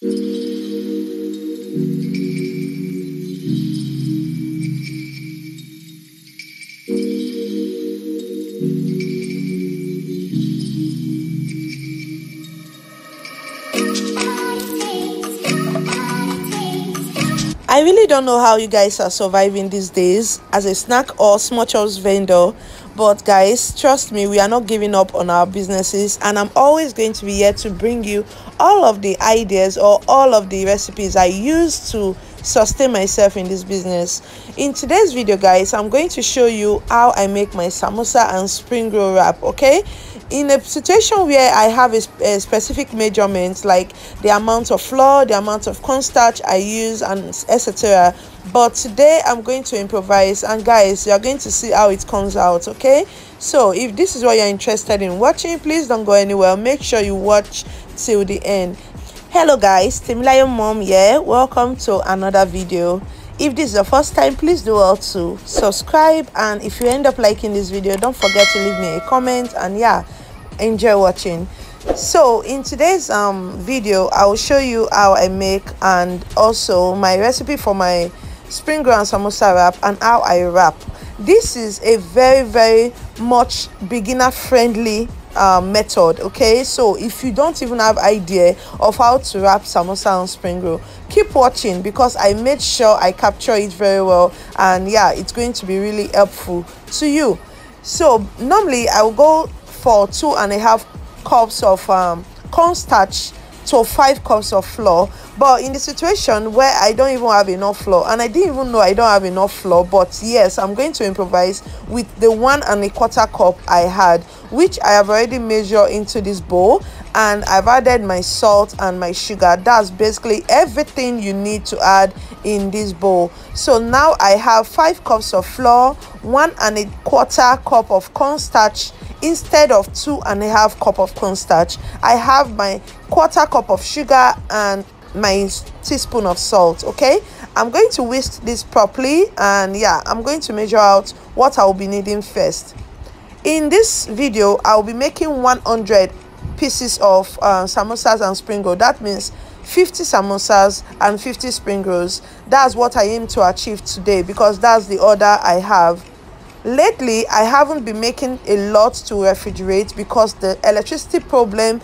I really don't know how you guys are surviving these days as a snack or small chops vendor, but guys, trust me, we are not giving up on our businesses, and I'm always going to be here to bring you all of the ideas or all of the recipes I use to sustain myself in this business. In today's video, guys, I'm going to show you how I make my samosa and spring roll wrap. Okay, in a situation where I have a specific measurement, like the amount of flour, the amount of cornstarch I use, and etc. But today I'm going to improvise, and guys, you're going to see how it comes out. Okay, so if this is what you're interested in watching, please don't go anywhere. Make sure you watch till the end. Hello guys, Temilayo mom here. Welcome to another video. If this is your first time, please do well to subscribe, and if you end up liking this video, don't forget to leave me a comment, and yeah, enjoy watching. So in today's video, I will show you how I make, and also my recipe for my spring roll and samosa wrap, and how I wrap. This is a very much beginner friendly method. Okay, so if you don't even have idea of how to wrap samosa and spring roll, keep watching, because I made sure I capture it very well, and yeah, it's going to be really helpful to you. So normally I will go for 2.5 cups of cornstarch to 5 cups of flour, but in the situation where I don't even have enough flour, and I didn't even know I don't have enough flour, but yes, I'm going to improvise with the 1.25 cup I had, which I have already measured into this bowl, and I've added my salt and my sugar. That's basically everything you need to add in this bowl. So now I have 5 cups of flour, 1.25 cup of cornstarch instead of 2.5 cup of cornstarch. I have my 1/4 cup of sugar and my teaspoon of salt. Okay, I'm going to whisk this properly, and yeah, I'm going to measure out what I will be needing first. In this video, I will be making 100 pieces of samosas and spring roll. That means 50 samosas and 50 spring rolls. That's what I aim to achieve today, because that's the order I have. Lately, I haven't been making a lot to refrigerate because the electricity problem,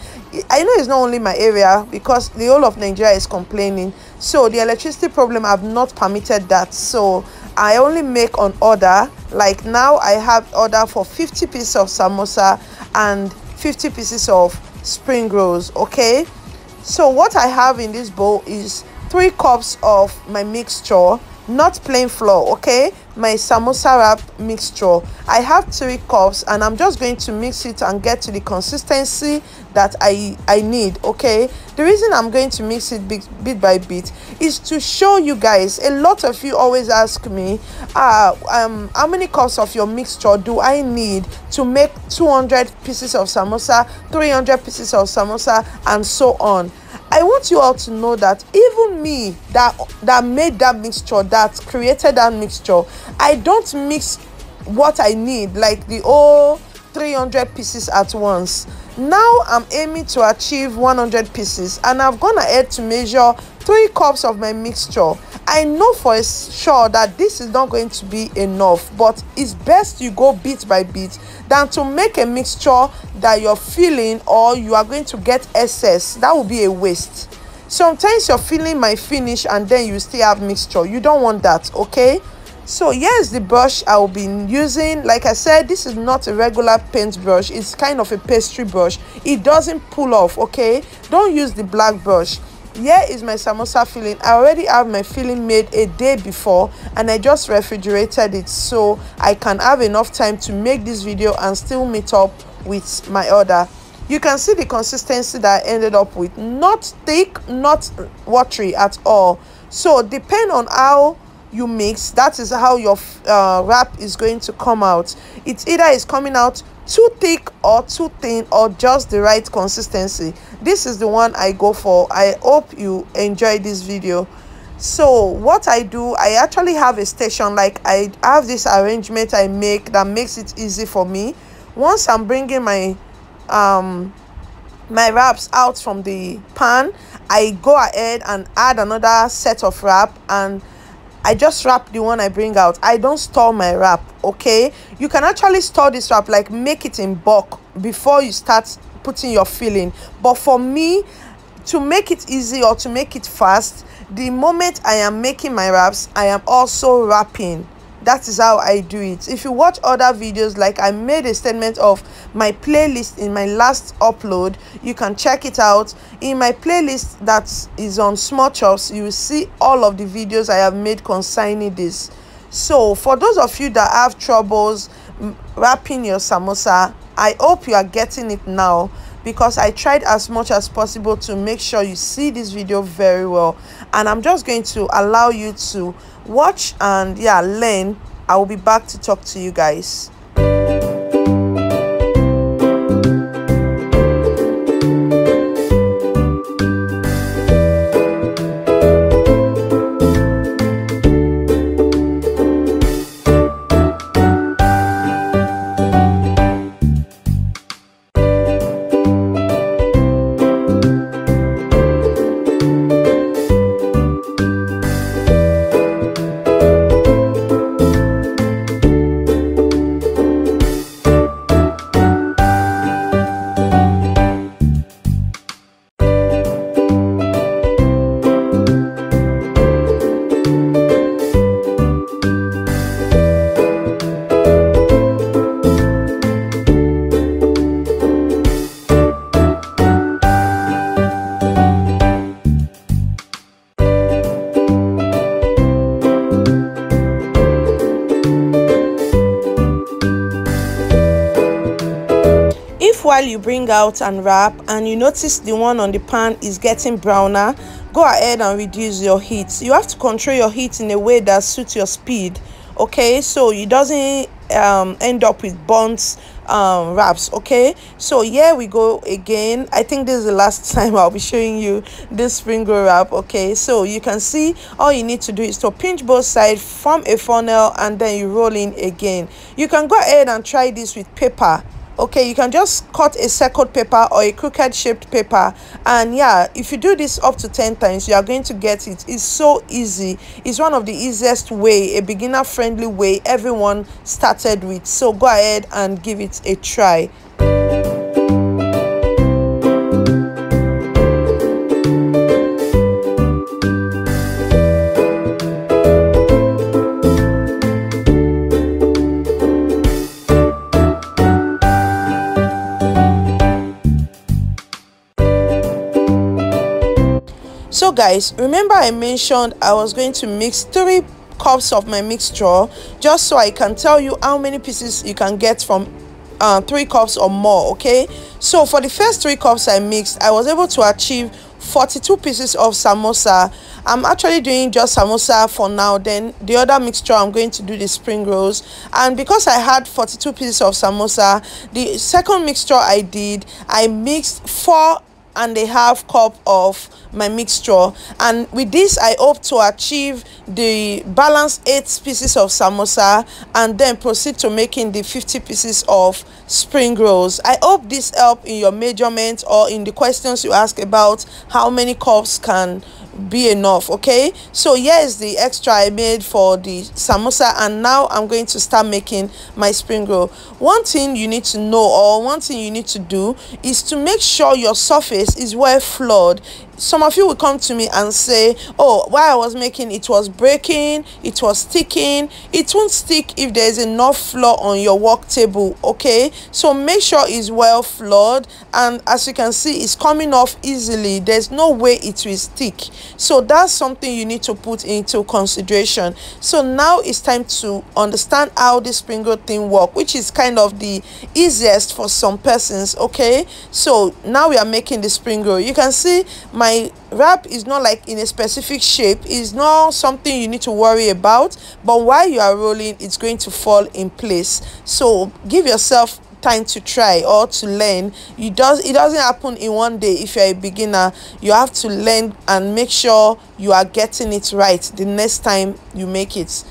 I know it's not only my area, because the whole of Nigeria is complaining. So the electricity problem have not permitted that, so I only make on order. Like now I have order for 50 pieces of samosa and 50 pieces of spring rolls. Okay, so what I have in this bowl is 3 cups of my mixture, not plain flour. Okay, my samosa wrap mixture. I have 3 cups, and I'm just going to mix it and get to the consistency that I need. Okay, the reason I'm going to mix it bit by bit is to show you guys. A lot of you always ask me how many cups of your mixture do I need to make 200 pieces of samosa, 300 pieces of samosa, and so on. I want you all to know that even me that made that mixture, that created that mixture, I don't mix what I need like the whole 300 pieces at once. Now I'm aiming to achieve 100 pieces, and I've gone ahead to measure 3 cups of my mixture. I know for sure that this is not going to be enough, but it's best you go bit by bit than to make a mixture that you're feeling, or you are going to get excess. That will be a waste. Sometimes you're feeling my finish and then you still have mixture. You don't want that. Okay, so here's the brush I will be using. Like I said, this is not a regular paint brush, it's kind of a pastry brush. It doesn't pull off. Okay, don't use the black brush. Here is my samosa filling. I already have my filling made a day before, and I just refrigerated it so I can have enough time to make this video and still meet up with my order. You can see the consistency that I ended up with. Not thick, not watery at all. So depend on how you mix, that is how your wrap is going to come out. It's either is coming out too thick or too thin, or just the right consistency. This is the one I go for. I hope you enjoy this video. So what I do, I actually have a station. Like I have this arrangement I make that makes it easy for me. Once I'm bringing my my wraps out from the pan, I go ahead and add another set of wrap, and I just wrap the one I bring out. I don't store my wrap, okay? You can actually store this wrap, like make it in bulk before you start putting your filling. But for me, to make it easy or to make it fast, the moment I am making my wraps, I am also wrapping. That is how I do it. If you watch other videos, like I made a statement of my playlist in my last upload, you can check it out. In my playlist that is on Small Chops, you will see all of the videos I have made concerning this. So for those of you that have troubles wrapping your samosa, I hope you are getting it now, because I tried as much as possible to make sure you see this video very well. And I'm just going to allow you to watch and learn. I will be back to talk to you guys. While you bring out and wrap and you notice the one on the pan is getting browner, go ahead and reduce your heat. You have to control your heat in a way that suits your speed, okay, so it doesn't end up with burnt wraps, okay? So here we go again. I think this is the last time I'll be showing you this spring roll wrap, okay? So you can see all you need to do is to pinch both sides, form a funnel, and then you roll in again. You can go ahead and try this with paper. Okay, you can just cut a circled paper or a crooked shaped paper, and if you do this up to 10 times, you are going to get it. It's so easy. It's one of the easiest way, a beginner friendly way everyone started with. So go ahead and give it a try. So guys, remember I mentioned I was going to mix 3 cups of my mixture, just so I can tell you how many pieces you can get from 3 cups or more, okay? So for the first 3 cups I mixed, I was able to achieve 42 pieces of samosa. I'm actually doing just samosa for now, then the other mixture I'm going to do the spring rolls. And because I had 42 pieces of samosa, the second mixture I did, I mixed 4.5 cups of my mixture, and with this I hope to achieve the balanced 8 pieces of samosa and then proceed to making the 50 pieces of spring rolls. I hope this help in your measurement or in the questions you ask about how many cups can be enough, okay? So here's the extra I made for the samosa, and now I'm going to start making my spring roll. One thing you need to know, or one thing you need to do, is to make sure your surface is well floored. Some of you will come to me and say, oh, while I was making, it was breaking, it was sticking. It won't stick if there is enough flour on your work table, okay? So make sure it's well floored, and as you can see, it's coming off easily. There's no way it will stick. So that's something you need to put into consideration. So now it's time to understand how this spring roll thing works, which is kind of the easiest for some persons, okay? So now we are making the spring roll. You can see my wrap is not like in a specific shape. It's not something you need to worry about, but while you are rolling, it's going to fall in place. So give yourself time to try or to learn. It doesn't happen in one day. If you're a beginner, you have to learn and make sure you are getting it right the next time you make it.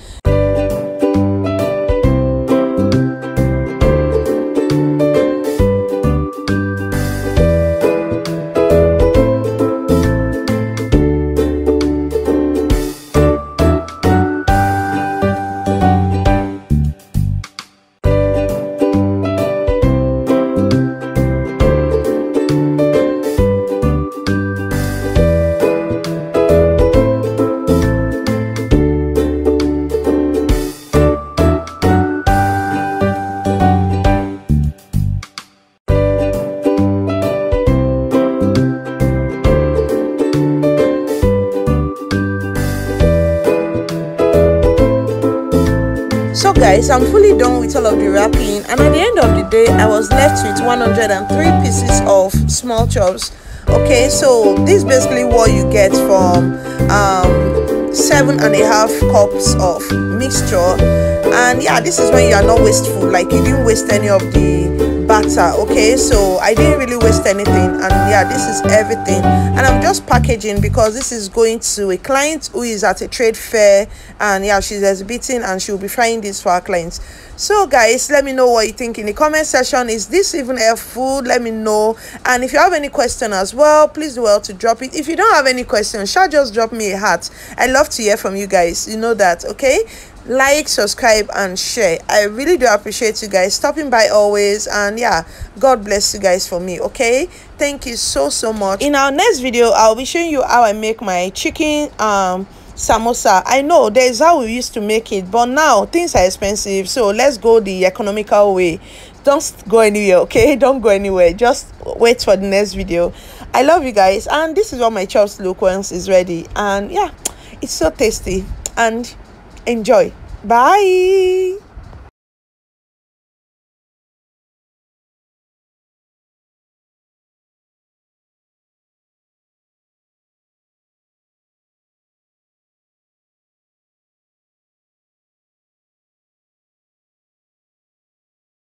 guys, I'm fully done with all of the wrapping, and at the end of the day I was left with 103 pieces of small chops. Okay, so this is basically what you get from 7.5 cups of mixture. And yeah, this is when you are not wasteful, like you didn't waste any of the batter. Okay, so I didn't really waste anything, and yeah, this is everything. And I'm just packaging because this is going to a client who is at a trade fair, and yeah, she's exhibiting and she'll be frying this for our clients. So guys, let me know what you think in the comment section. Is this even helpful? Let me know. And if you have any question as well, please do well to drop it. If you don't have any questions, just drop me a heart. I love to hear from you guys, you know that. Okay, like, subscribe and share. I really do appreciate you guys stopping by always, and yeah, God bless you guys for me. Okay, thank you so much. In our next video, I'll be showing you how I make my chicken samosa. I know there's how we used to make it, but now things are expensive, so let's go the economical way. Don't go anywhere, okay? Don't go anywhere, just wait for the next video. I love you guys, and this is what my chops look once it's ready. And yeah, it's so tasty, and enjoy. Bye.